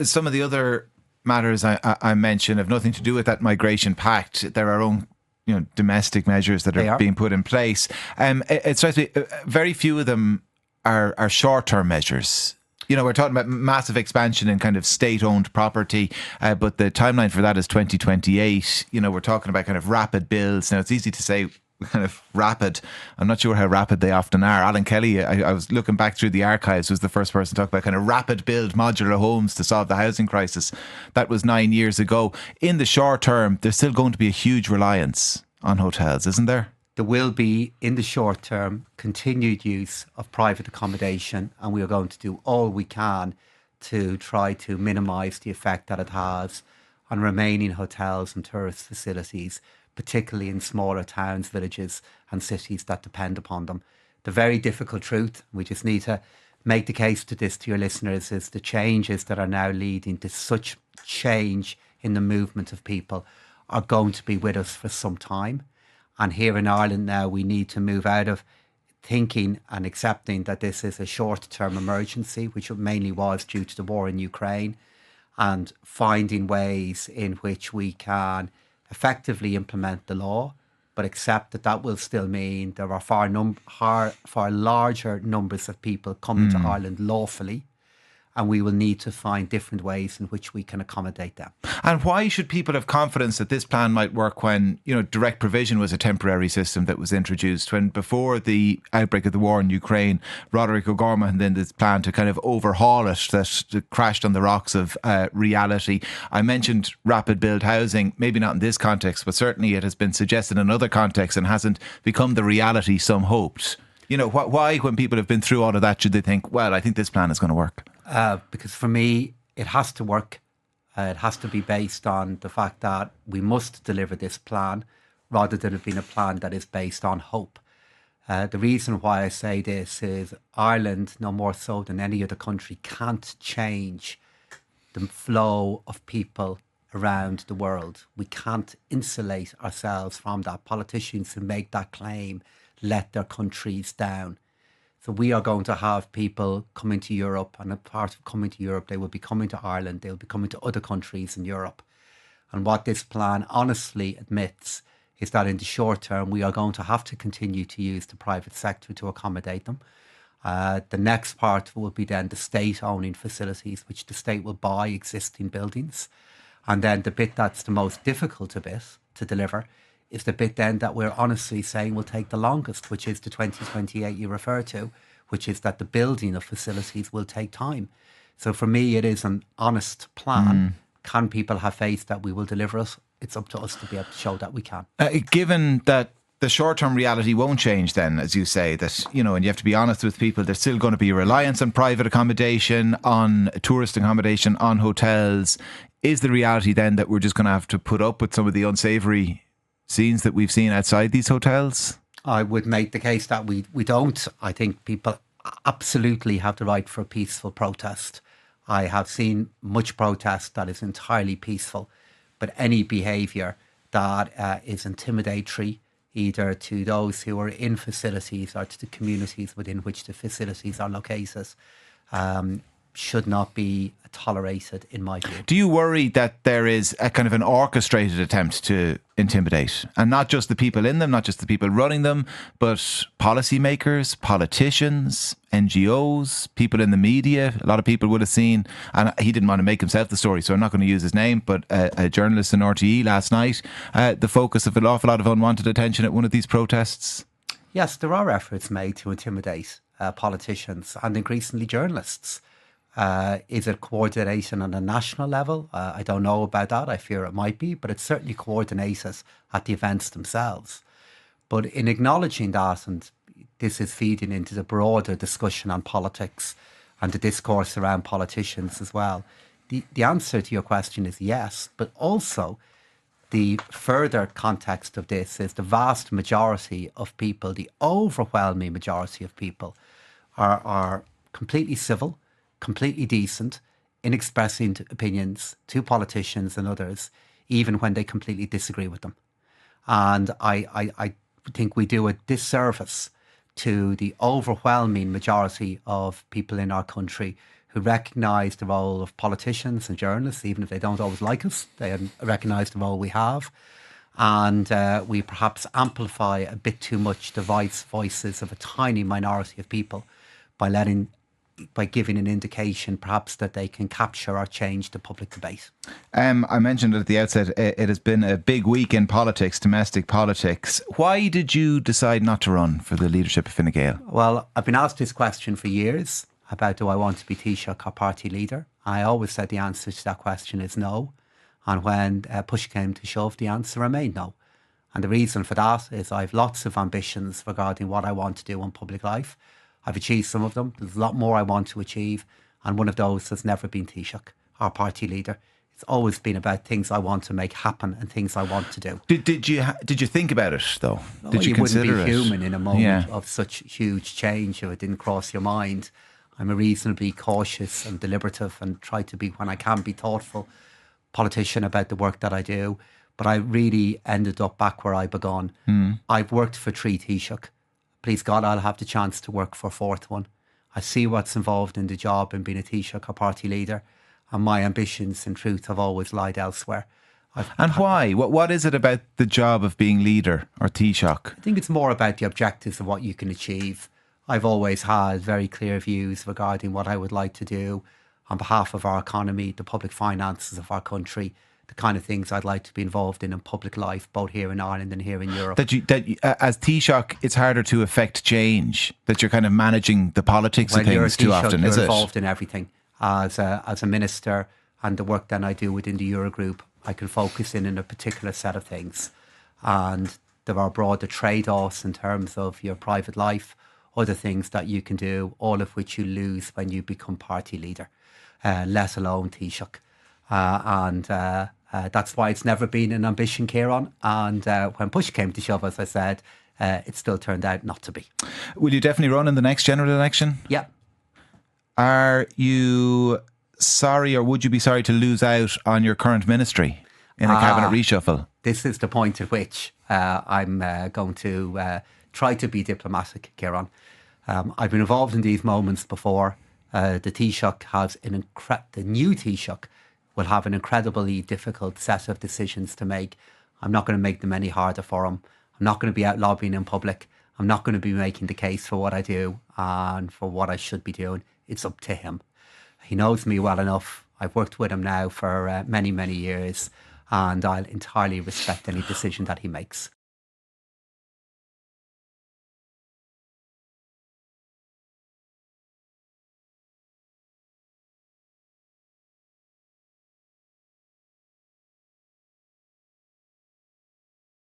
some of the other matters I mentioned have nothing to do with that migration pact. There are own domestic measures that are being put in place. It strikes me very few of them are short-term measures. We're talking about massive expansion in kind of state-owned property, but the timeline for that is 2028. We're talking about kind of rapid builds. Now, it's easy to say kind of rapid. I'm not sure how rapid they often are. Alan Kelly, I was looking back through the archives, was the first person to talk about kind of rapid build modular homes to solve the housing crisis. That was 9 years ago. In the short term, there's still going to be a huge reliance on hotels, isn't there? There will be, in the short term, continued use of private accommodation, and we are going to do all we can to try to minimise the effect that it has on remaining hotels and tourist facilities, particularly in smaller towns, villages and cities that depend upon them. The very difficult truth, we just need to make the case to this to your listeners, is the changes that are now leading to such change in the movement of people are going to be with us for some time. And here in Ireland now, we need to move out of thinking and accepting that this is a short-term emergency, which it mainly was due to the war in Ukraine, and finding ways in which we can effectively implement the law, but accept that that will still mean there are far larger numbers of people coming to Ireland lawfully, and we will need to find different ways in which we can accommodate them. And why should people have confidence that this plan might work when, direct provision was a temporary system that was introduced, when before the outbreak of the war in Ukraine, Roderick O'Gorman and then this plan to kind of overhaul it that crashed on the rocks of reality. I mentioned rapid build housing, maybe not in this context, but certainly it has been suggested in other contexts and hasn't become the reality some hoped. Why, when people have been through all of that, should they think, well, I think this plan is going to work? Because for me, it has to work. It has to be based on the fact that we must deliver this plan rather than it being a plan that is based on hope. The reason why I say this is Ireland, no more so than any other country, can't change the flow of people around the world. We can't insulate ourselves from that. Politicians who make that claim let their countries down. So we are going to have people coming to Europe, and a part of coming to Europe, they will be coming to Ireland, they'll be coming to other countries in Europe. And what this plan honestly admits is that in the short term, we are going to have to continue to use the private sector to accommodate them. The next part will be then the state owning facilities, which the state will buy existing buildings. And then the bit that's the most difficult to deliver is the bit then that we're honestly saying will take the longest, which is the 2028 you refer to, which is that the building of facilities will take time. So for me, it is an honest plan. Can people have faith that we will deliver it? It's up to us to be able to show that we can. Given that the short-term reality won't change then, as you say, that, and you have to be honest with people, there's still going to be a reliance on private accommodation, on tourist accommodation, on hotels. Is the reality then that we're just going to have to put up with some of the unsavoury scenes that we've seen outside these hotels? I would make the case that we don't. I think people absolutely have the right for a peaceful protest. I have seen much protest that is entirely peaceful, but any behaviour that is intimidatory, either to those who are in facilities or to the communities within which the facilities are located, should not be tolerated, in my view. Do you worry that there is a kind of an orchestrated attempt to intimidate, and not just the people in them, not just the people running them, but policymakers, politicians, NGOs, people in the media? A lot of people would have seen, and he didn't want to make himself the story, so I'm not going to use his name, but a journalist in RTE last night, the focus of an awful lot of unwanted attention at one of these protests. Yes, there are efforts made to intimidate politicians and increasingly journalists. Is it coordination on a national level? I don't know about that. I fear it might be, but it's certainly coordinated at the events themselves. But in acknowledging that, and this is feeding into the broader discussion on politics and the discourse around politicians as well, the answer to your question is yes, but also the further context of this is the vast majority of people, the overwhelming majority of people are completely civil, completely decent in expressing opinions to politicians and others, even when they completely disagree with them. And I think we do a disservice to the overwhelming majority of people in our country who recognise the role of politicians and journalists, even if they don't always like us. They recognise the role we have. And we perhaps amplify a bit too much the voices of a tiny minority of people by giving an indication perhaps that they can capture or change the public debate. I mentioned at the outset, it has been a big week in politics, domestic politics. Why did you decide not to run for the leadership of Fine Gael? Well, I've been asked this question for years about do I want to be Taoiseach or party leader. I always said the answer to that question is no. And when push came to shove, the answer remained no. And the reason for that is I have lots of ambitions regarding what I want to do in public life. I've achieved some of them. There's a lot more I want to achieve. And one of those has never been Taoiseach or party leader. It's always been about things I want to make happen and things I want to do. Did you think about it, though? Did you consider wouldn't be it? human in a moment of such huge change if it didn't cross your mind. I'm a reasonably cautious and deliberative and try to be, when I can, be thoughtful politician about the work that I do. But I really ended up back where I began. I've worked for 3 Taoiseach. Please God, I'll have the chance to work for a 4th one. I see what's involved in the job in being a Taoiseach or party leader, and my ambitions, in truth, have always lied elsewhere. And why? What is it about the job of being leader or Taoiseach? I think it's more about the objectives of what you can achieve. I've always had very clear views regarding what I would like to do on behalf of our economy, the public finances of our country, the kind of things I'd like to be involved in public life, both here in Ireland and here in Europe. That as Taoiseach, it's harder to affect change, that you're kind of managing the politics of things too often, is it? You're involved in everything. As a minister, and the work that I do within the Eurogroup, I can focus in a particular set of things. And there are broader trade-offs in terms of your private life, other things that you can do, all of which you lose when you become party leader, let alone Taoiseach. That's why it's never been an ambition, Ciarán. And when push came to shove, as I said, it still turned out not to be. Will you definitely run in the next general election? Yeah. Are you sorry, or would you be sorry to lose out on your current ministry in a cabinet reshuffle? This is the point at which I'm going to try to be diplomatic, Ciarán. I've been involved in these moments before. The Taoiseach has the new Taoiseach will have an incredibly difficult set of decisions to make. I'm not going to make them any harder for him. I'm not going to be out lobbying in public. I'm not going to be making the case for what I do and for what I should be doing. It's up to him. He knows me well enough. I've worked with him now for many, many years, and I'll entirely respect any decision that he makes.